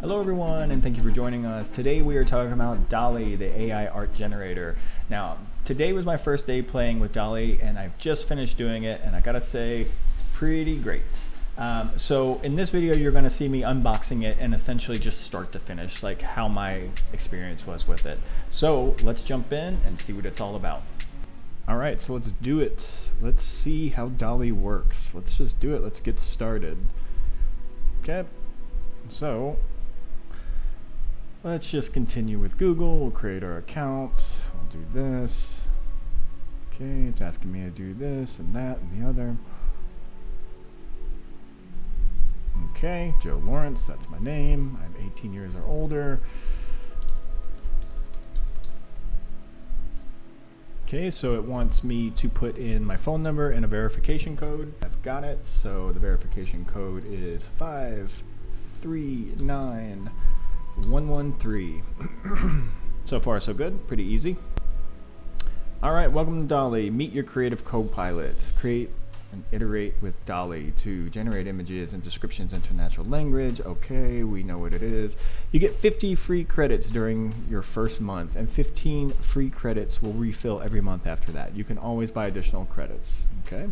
Hello everyone, and thank you for joining us. Today we are talking about dall-e, the AI art generator. Now, today was my first day playing with dall-e, and I've just finished doing it, and I gotta say, it's pretty great. So in this video, you're gonna see me unboxing it and essentially just start to finish, like how my experience was with it. So let's jump in and see what it's all about. All right, so let's do it. Let's see how dall-e works. Let's just do it, let's get started. Okay, so let's just continue with Google. We'll create our account. We'll do this. Okay, it's asking me to do this and that and the other. Okay, Joe Lawrence, that's my name. I'm 18 years or older. Okay, so it wants me to put in my phone number and a verification code. I've got it. So the verification code is 539113. So far, so good. Pretty easy. All right, welcome to dall-e. Meet your creative co-pilot. Create and iterate with dall-e to generate images and descriptions into natural language. Okay, we know what it is. You get 50 free credits during your first month, and 15 free credits will refill every month after that. You can always buy additional credits. Okay.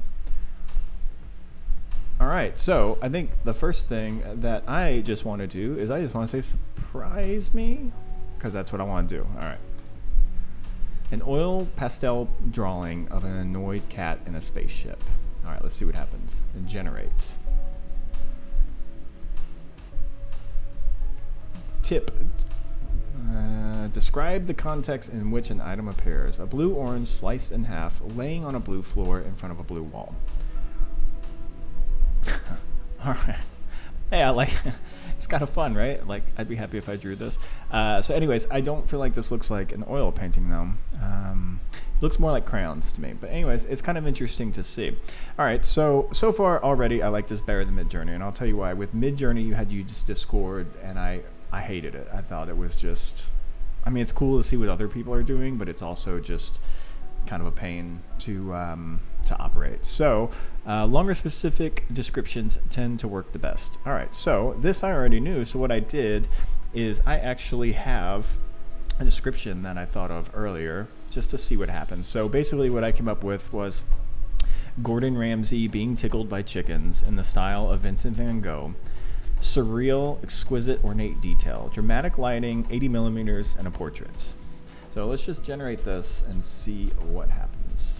All right, so I think the first thing that I just want to do is I just want to say surprise me, because that's what I want to do. All right. An oil pastel drawing of an annoyed cat in a spaceship. All right, let's see what happens. And generate. Tip. Describe the context in which an item appears. A blue orange sliced in half, laying on a blue floor in front of a blue wall. All right. Hey, I like it's kind of fun, right? Like, I'd be happy if I drew this. So anyways, I don't feel like this looks like an oil painting though. Looks more like crayons to me. But anyways, it's kind of interesting to see. All right, so far already I like this better than Midjourney, and I'll tell you why. With Midjourney, you had to use Discord, and I hated it. I thought it was just, I mean, it's cool to see what other people are doing, but it's also just kind of a pain to operate. So longer specific descriptions tend to work the best. All right, so this I already knew. So what I did is I actually have a description that I thought of earlier just to see what happens. So basically what I came up with was Gordon Ramsay being tickled by chickens in the style of Vincent van Gogh. Surreal, exquisite, ornate detail. Dramatic lighting, 80 millimeters, and a portrait. So let's just generate this and see what happens.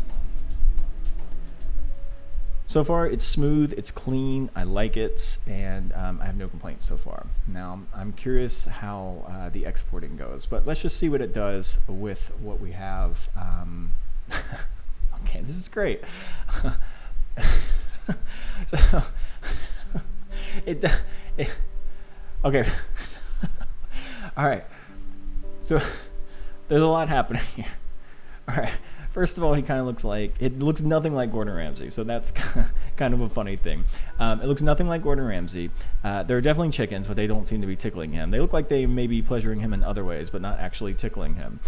So far, it's smooth, it's clean, I like it, and I have no complaints so far. Now, I'm curious how the exporting goes, but let's just see what it does with what we have. Okay, this is great. So, okay. All right, so there's a lot happening here. All right. First of all, he kind of looks like, it looks nothing like Gordon Ramsay, so that's kind of a funny thing. It looks nothing like Gordon Ramsay. There are definitely chickens, but they don't seem to be tickling him. They look like they may be pleasuring him in other ways, but not actually tickling him.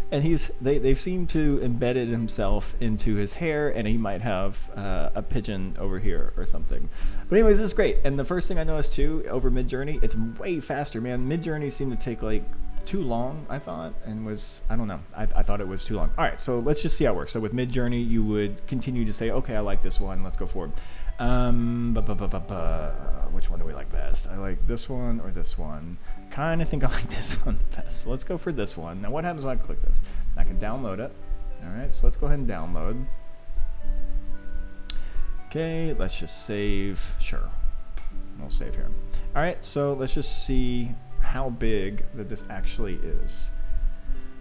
And they've seemed to embedded himself into his hair, and he might have a pigeon over here or something. But anyways, this is great. And the first thing I noticed too, over Midjourney, it's way faster, man. Midjourney seemed to take like too long, I thought, and was, I don't know, I thought it was too long. All right, so let's just see how it works. So with Midjourney, you would continue to say, okay, I like this one, let's go forward. Which one do we like best? I like this one or this one. Kind of think I like this one best. So let's go for this one. Now what happens when I click this? I can download it. All right, so let's go ahead and download. Okay, let's just save. Sure, we'll save here. All right, so let's just see how big that this actually is.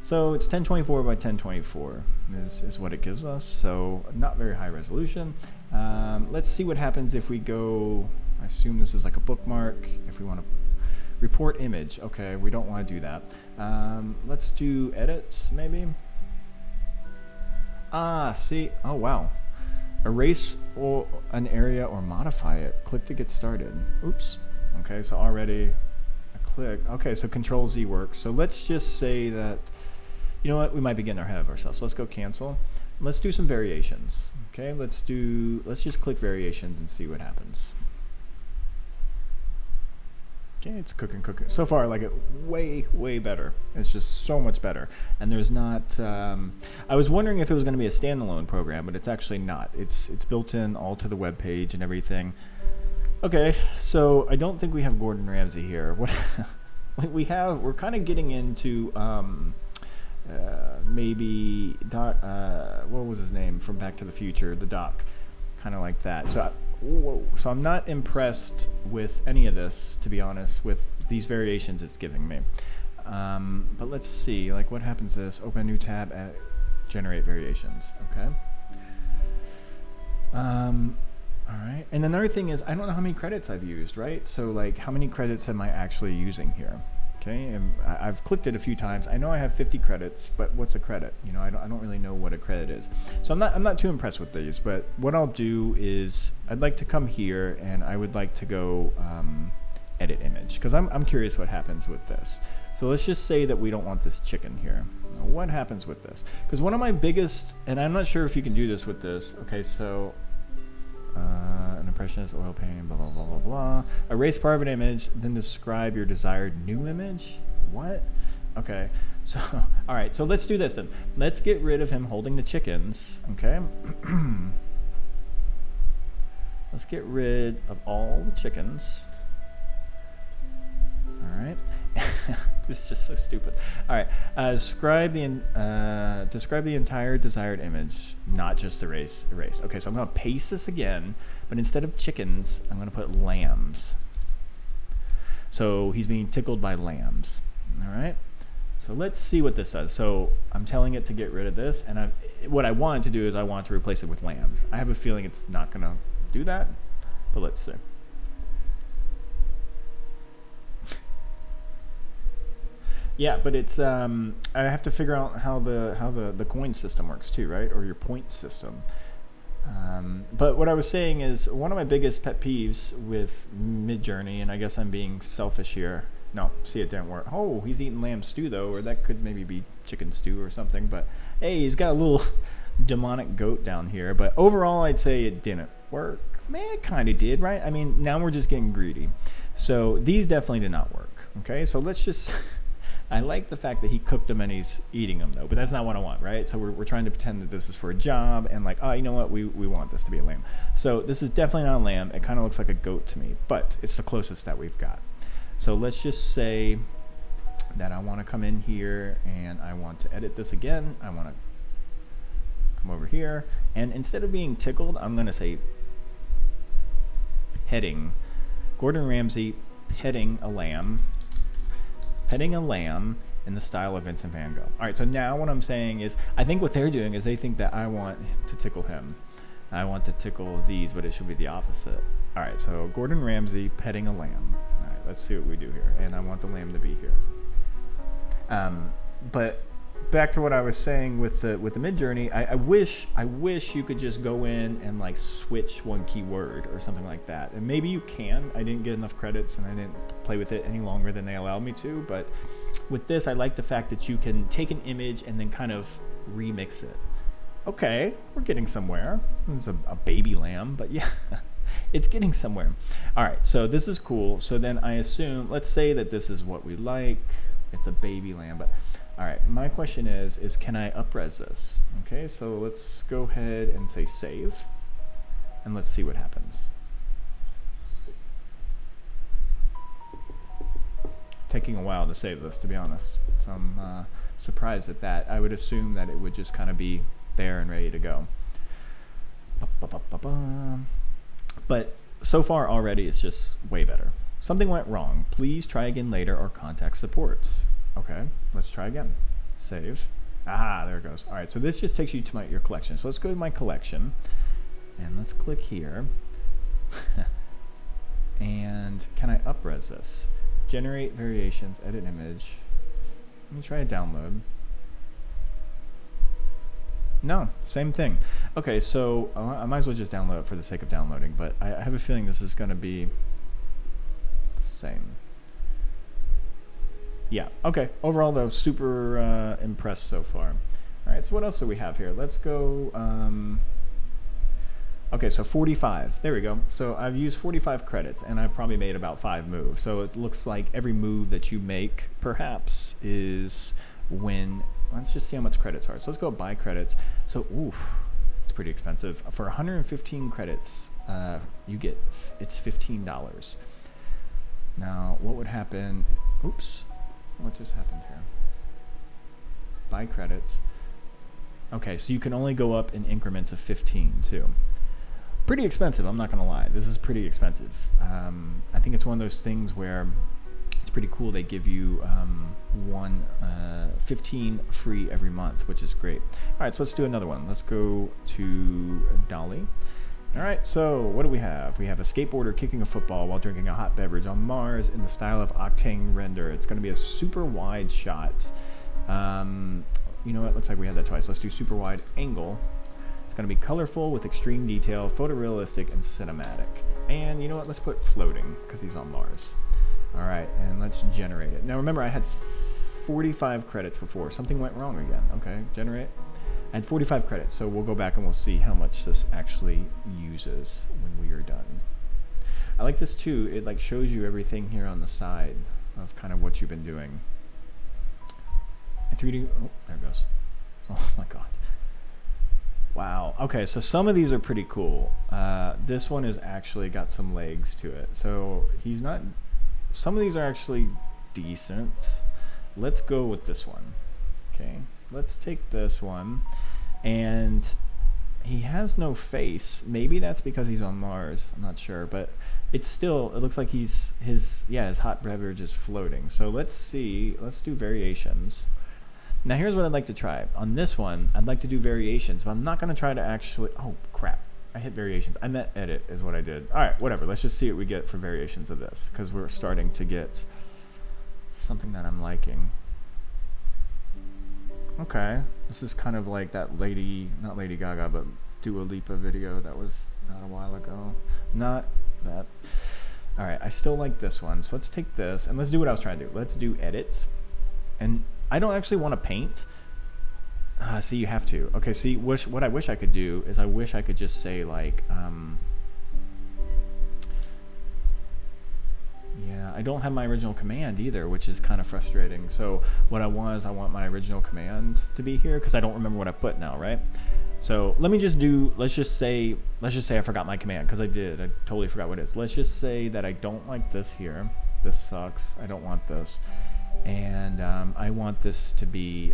So it's 1024 by 1024 is what it gives us. So not very high resolution. Let's see what happens if we go, I assume this is like a bookmark. If we want to report image, okay, we don't want to do that. Let's do edit maybe. See, oh wow. Erase or an area or modify it. Click to get started. Oops. Okay, so already click. Okay, so Control Z works. So let's just say that, you know what, we might be getting ahead of ourselves. So let's go cancel. Let's do some variations. Okay, let's just click variations and see what happens. Okay, it's cooking. So far, I like it way better. It's just so much better. And there's not, I was wondering if it was going to be a standalone program, but it's actually not. It's built in all to the web page and everything. Okay, so I don't think we have Gordon Ramsay here. What we're kind of getting into maybe Doc, what was his name from Back to the Future, the Doc, kind of like that. So I'm not impressed with any of this, to be honest, with these variations it's giving me. But let's see, like what happens is open a new tab at generate variations. Okay. All right. And another thing is I don't know how many credits I've used, right? So like how many credits am I actually using here? Okay, and I've clicked it a few times. I know I have 50 credits, but what's a credit? You know, I don't really know what a credit is. So I'm not too impressed with these. But what I'll do is I'd like to come here and I would like to go edit image because I'm curious what happens with this. So let's just say that we don't want this chicken here. Now, what happens with this? Because one of my biggest, and I'm not sure if you can do this with this. Okay, so. An impression is oil painting, blah, blah, blah, blah, blah. Erase part of an image, then describe your desired new image? What? Okay, so, all right, so let's do this then. Let's get rid of him holding the chickens, okay? Let's get rid of all the chickens. All right. This is just so stupid. All right, describe the entire desired image, not just erase. Okay, so I'm gonna paste this again, but instead of chickens, I'm gonna put lambs. So he's being tickled by lambs. All right. So let's see what this says. So I'm telling it to get rid of this, and what I want to do is I want to replace it with lambs. I have a feeling it's not gonna do that, but let's see. Yeah, but it's I have to figure out how the coin system works too, right? Or your point system. But what I was saying is one of my biggest pet peeves with Midjourney, and I guess I'm being selfish here. No, see, it didn't work. Oh, he's eating lamb stew though, or that could maybe be chicken stew or something. But hey, he's got a little demonic goat down here. But overall, I'd say it didn't work. Man, it kind of did, right? I mean, now we're just getting greedy. So these definitely did not work. Okay, so let's just. I like the fact that he cooked them and he's eating them though, but that's not what I want, right? So we're trying to pretend that this is for a job and like, oh, you know what? We want this to be a lamb. So this is definitely not a lamb. It kind of looks like a goat to me, but it's the closest that we've got. So let's just say that I want to come in here and I want to edit this again. I want to come over here and instead of being tickled, I'm going to say petting. Gordon Ramsay petting a lamb. Petting a lamb in the style of Vincent van Gogh. All right, so now what I'm saying is, I think what they're doing is they think that I want to tickle him. I want to tickle these, but it should be the opposite. All right, so Gordon Ramsay petting a lamb. All right, let's see what we do here. And I want the lamb to be here. But back to what I was saying with the Midjourney, I wish you could just go in and like switch one keyword or something like that. And maybe you can. I didn't get enough credits and I didn't play with it any longer than they allowed me to. But with this, I like the fact that you can take an image and then kind of remix it. Okay, we're getting somewhere. It's a baby lamb, but yeah, it's getting somewhere. All right, so this is cool. So then I assume, let's say that this is what we like. It's a baby lamb, but all right, my question is can I upres this? Okay, so let's go ahead and say save, and let's see what happens. Taking a while to save this, to be honest. So I'm surprised at that. I would assume that it would just kind of be there and ready to go. But so far already, it's just way better. Something went wrong. Please try again later or contact support. Okay, let's try again. Save. Ah, there it goes. All right, so this just takes you to your collection. So let's go to my collection, and let's click here. And can I upres this? Generate variations, edit image. Let me try a download. No, same thing. Okay, so I might as well just download it for the sake of downloading, but I have a feeling this is going to be the same. Yeah, okay. Overall, though, super impressed so far. All right, so what else do we have here? Let's go. Okay, so 45. There we go. So I've used 45 credits, and I've probably made about 5 moves. So it looks like every move that you make, perhaps, is when... Let's just see how much credits are. So let's go buy credits. So, oof, it's pretty expensive. For 115 credits, you get... It's $15. Now, what would happen... Oops. What just happened here? Buy credits. Okay, so you can only go up in increments of 15, too. Pretty expensive, I'm not gonna lie. This is pretty expensive. I think it's one of those things where it's pretty cool. They give you 15 free every month, which is great. All right, so let's do another one. Let's go to dalle-e. All right, so what do we have? We have a skateboarder kicking a football while drinking a hot beverage on Mars in the style of octane render. It's gonna be a super wide shot. You know what, looks like we had that twice. Let's do super wide angle. It's going to be colorful with extreme detail, photorealistic, and cinematic. And you know what? Let's put floating because he's on Mars. All right, and let's generate it. Now remember, I had 45 credits before. Something went wrong again. Okay, generate. I had 45 credits, so we'll go back and we'll see how much this actually uses when we are done. I like this too. It like shows you everything here on the side of kind of what you've been doing. And 3D. Oh, there it goes. Oh my God. Wow. Okay, so some of these are pretty cool. This one has actually got some legs to it. So he's not... Some of these are actually decent. Let's go with this one. Okay, let's take this one. And he has no face. Maybe that's because he's on Mars. I'm not sure. But it's still... It looks like his hot beverage is floating. So let's see. Let's do variations. Now here's what I'd like to try. On this one, I'd like to do variations, but I'm not going to try to actually... Oh, crap. I hit variations. I meant edit is what I did. All right, whatever. Let's just see what we get for variations of this, because we're starting to get something that I'm liking. Okay. This is kind of like that lady... Not Lady Gaga, but Dua Lipa video that was not a while ago. Not that. All right, I still like this one. So let's take this, and let's do what I was trying to do. Let's do edit. And... I don't actually want to paint. See, you have to. Okay, see, what I wish I could do is I wish I could just say, like, yeah, I don't have my original command either, which is kind of frustrating. So what I want is I want my original command to be here because I don't remember what I put now, right? So let me just do, let's just say I forgot my command because I did. I totally forgot what it is. Let's just say that I don't like this here. This sucks. I don't want this. And I want this to be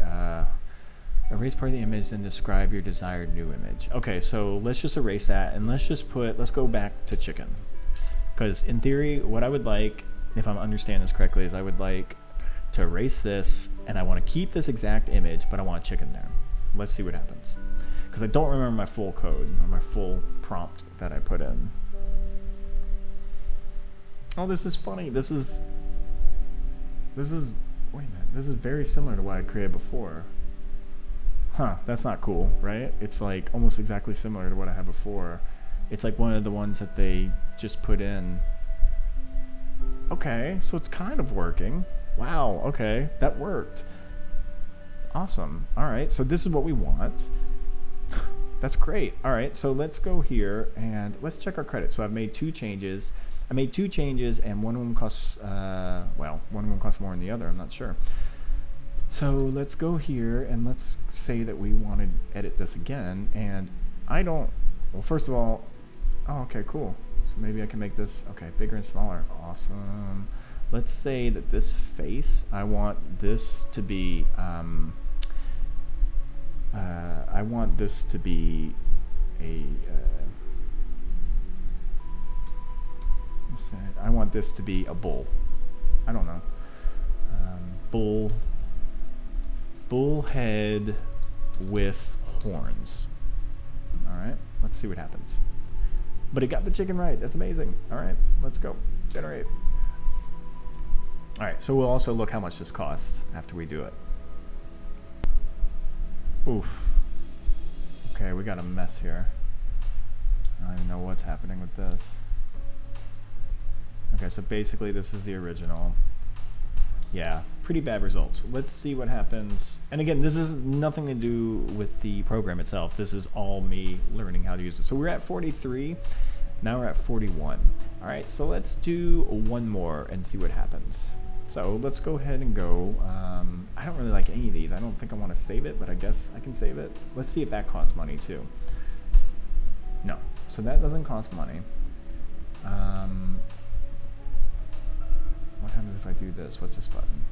erase part of the image, then describe your desired new image. Okay, so let's just erase that, and let's go back to chicken. Because in theory, what I would like, if I'm understanding this correctly, is I would like to erase this, and I want to keep this exact image, but I want chicken there. Let's see what happens. Because I don't remember my full code, or my full prompt that I put in. Oh, this is funny. This is, wait a minute, this is very similar to what I created before. Huh, that's not cool, right? It's like almost exactly similar to what I had before. It's like one of the ones that they just put in. Okay, so it's kind of working. Wow, okay, that worked. Awesome. All right, so this is what we want. That's great. All right, so let's go here and let's check our credits. So I've made 2 changes. I made 2 changes, and one of them costs, one of them costs more than the other. I'm not sure. So let's go here, and let's say that we want to edit this again. And I don't, well, first of all, oh, okay, cool. So maybe I can make this, okay, bigger and smaller. Awesome. Let's say that this face, I want this to be, I want this to be a, I want this to be a bull. I don't know. Bull head with horns. All right, let's see what happens. But it got the chicken right. That's amazing. All right, let's go. Generate. All right, so we'll also look how much this costs after we do it. Oof. Okay, we got a mess here. I don't even know what's happening with this. Okay, so basically this is the original. Yeah, pretty bad results. Let's see what happens. And again, this is nothing to do with the program itself. This is all me learning how to use it. So we're at 43. Now we're at 41. All right, so let's do one more and see what happens. So let's go ahead and go. I don't really like any of these. I don't think I want to save it, but I guess I can save it. Let's see if that costs money too. No, so that doesn't cost money. What happens if I do this? What's this button?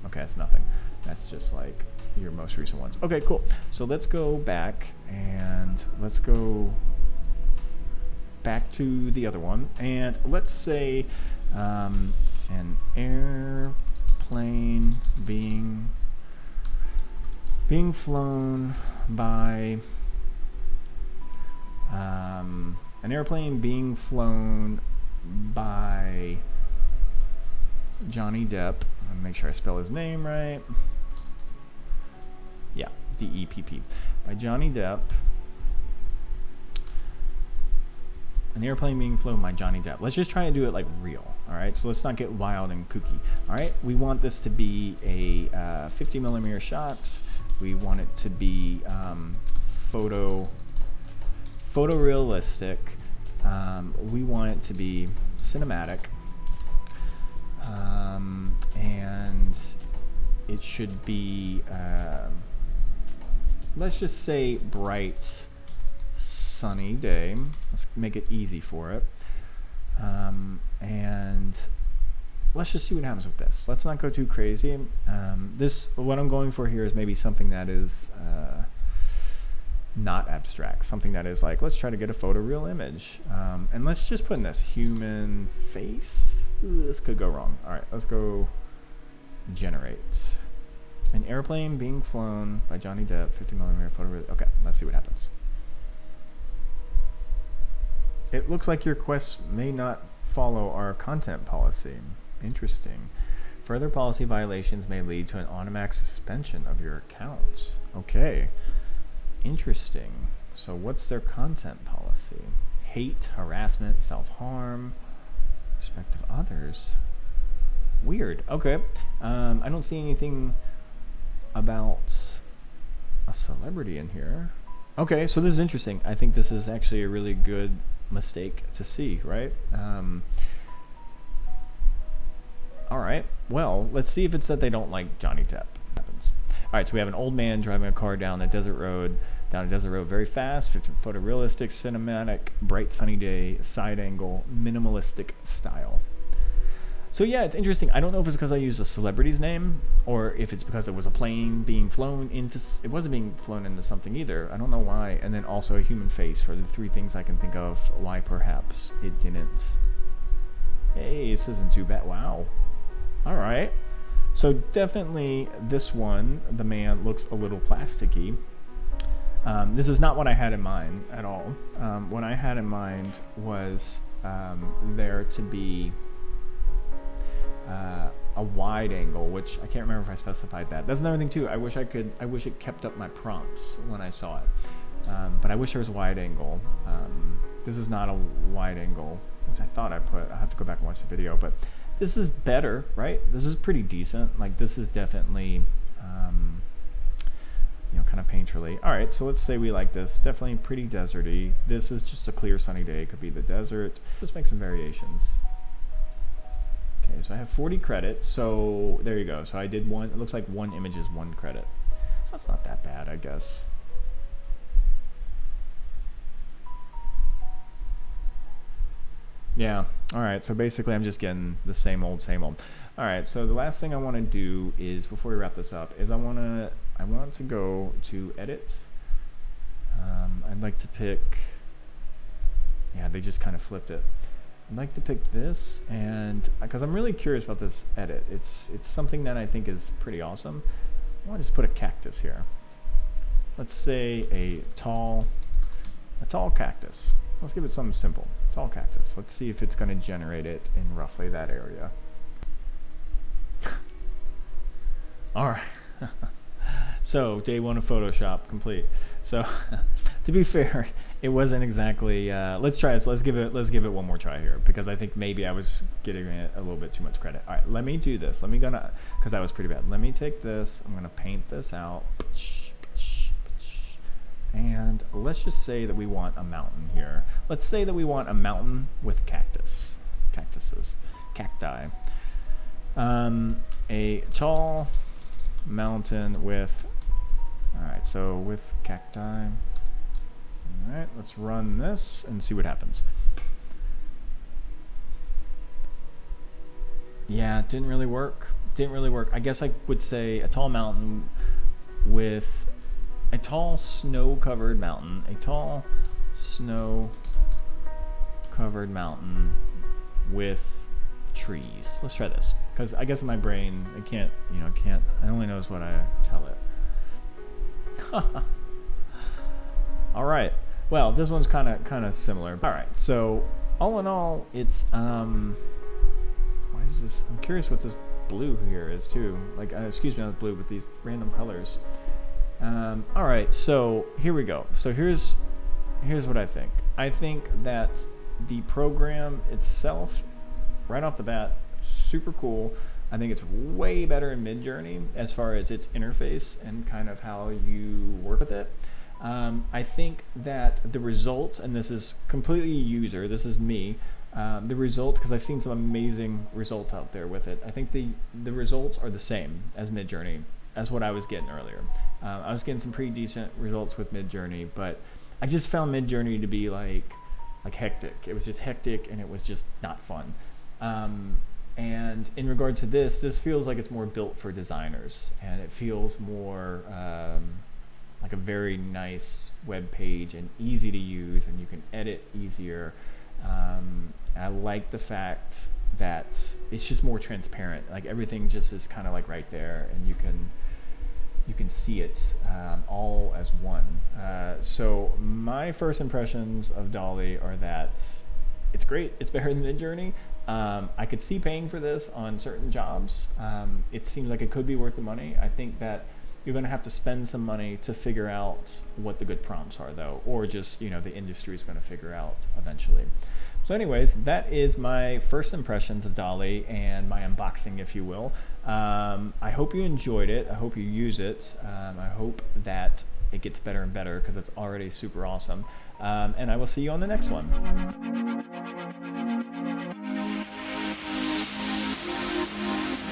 Okay, that's nothing. That's just like your most recent ones. Okay, cool. So let's go back and let's go back to the other one. And let's say an airplane being flown by Johnny Depp. Let me make sure I spell his name right. Yeah, D-E-P-P. By Johnny Depp. An airplane being flown by Johnny Depp. Let's just try and do it like real. All right, so let's not get wild and kooky. All right, we want this to be a 50mm shot. We want it to be photorealistic. We want it to be cinematic. And it should be, let's just say bright, sunny day. Let's make it easy for it. And let's just see what happens with this. Let's not go too crazy. What I'm going for here is maybe something that is not abstract, something that is like, let's try to get a photoreal image. And let's just put in this human face. Ooh, this could go wrong. All right, let's go generate. An airplane being flown by Johnny Depp, 50mm photoreal. Okay, let's see what happens. It looks like your quest may not follow our content policy. Interesting. Further policy violations may lead to an automatic suspension of your account. Okay. Interesting. So what's their content policy? Hate, harassment, self-harm, respect of others. Weird. Okay. I don't see anything about a celebrity in here. Okay, so this is interesting. I think this is actually a really good mistake to see, right? All right. Well, let's see if it's that they don't like Johnny Depp. Happens. All right, so we have an old man driving a car down a desert road, very fast, photorealistic, cinematic, bright sunny day, side angle, minimalistic style. So yeah, it's interesting. I don't know if it's because I used a celebrity's name or if it's because it was a plane being flown into, it wasn't being flown into something either. I don't know why. And then also a human face for the three things I can think of why perhaps it didn't. Hey, this isn't too bad. Wow. All right. So definitely this one, the man looks a little plasticky. This is not what I had in mind at all. What I had in mind was there to be a wide angle, which I can't remember if I specified that. That's another thing too. I wish it kept up my prompts when I saw it. But I wish there was a wide angle. This is not a wide angle, which I thought I put. I have to go back and watch the video, but this is better, right? This is pretty decent. Like this is definitely, kind of painterly. All right, so let's say we like this. Definitely pretty deserty. This is just a clear sunny day. It could be the desert. Let's make some variations. Okay, so I have 40 credits. So there you go. So I did one. It looks like one image is 1 credit. So that's not that bad, I guess. Yeah. All right. So basically, I'm just getting the same old, same old. All right. So the last thing I want to do is, before we wrap this up, is I want to go to edit. I'd like to pick. Yeah, they just kind of flipped it. I'd like to pick this, and because I'm really curious about this edit, it's something that I think is pretty awesome. I want to just put a cactus here. Let's say a tall cactus. Let's give it something simple. Tall cactus. Let's see if it's going to generate it in roughly that area. All right. So day 1 of Photoshop complete. So to be fair, It wasn't exactly. Let's try this. Let's give it one more try here because I think maybe I was giving it a little bit too much credit. All right, let me do this. Because that was pretty bad. Let me take this. I'm gonna paint this out. And let's just say that we want a mountain here. Let's say that we want a mountain with cactuses, cacti. A tall mountain with, all right, so with cacti. All right, let's run this and see what happens. Yeah, it didn't really work. I guess I would say a tall mountain with a tall snow-covered mountain, with trees. Let's try this, because I guess in my brain, it only knows what I tell it. All right. Well, this one's kind of similar. All right. So all in all, it's what is this? I'm curious what this blue here is too. Like, excuse me, not blue, but these random colors. All right, so here we go. So here's what I think. I think that the program itself, right off the bat, super cool. I think it's way better in Midjourney as far as its interface and kind of how you work with it. I think that the results, and this is completely user, this is me, the results, because I've seen some amazing results out there with it. I think the results are the same as Midjourney, as what I was getting earlier. I was getting some pretty decent results with Midjourney, but I just found Midjourney to be like hectic. It was just hectic, and it was just not fun. And in regard to this feels like it's more built for designers, and it feels more like a very nice web page and easy to use, and you can edit easier. I like the fact that it's just more transparent. Like everything just is kind of like right there, and you can see it all as one. So my first impressions of dall-e are that it's great. It's better than Midjourney. I could see paying for this on certain jobs. It seems like it could be worth the money. I think that you're going to have to spend some money to figure out what the good prompts are, though, or just, the industry is going to figure out eventually. So anyways, that is my first impressions of dall-e and my unboxing, if you will. I hope you enjoyed it. I hope you use it. I hope that it gets better and better because it's already super awesome. And I will see you on the next one.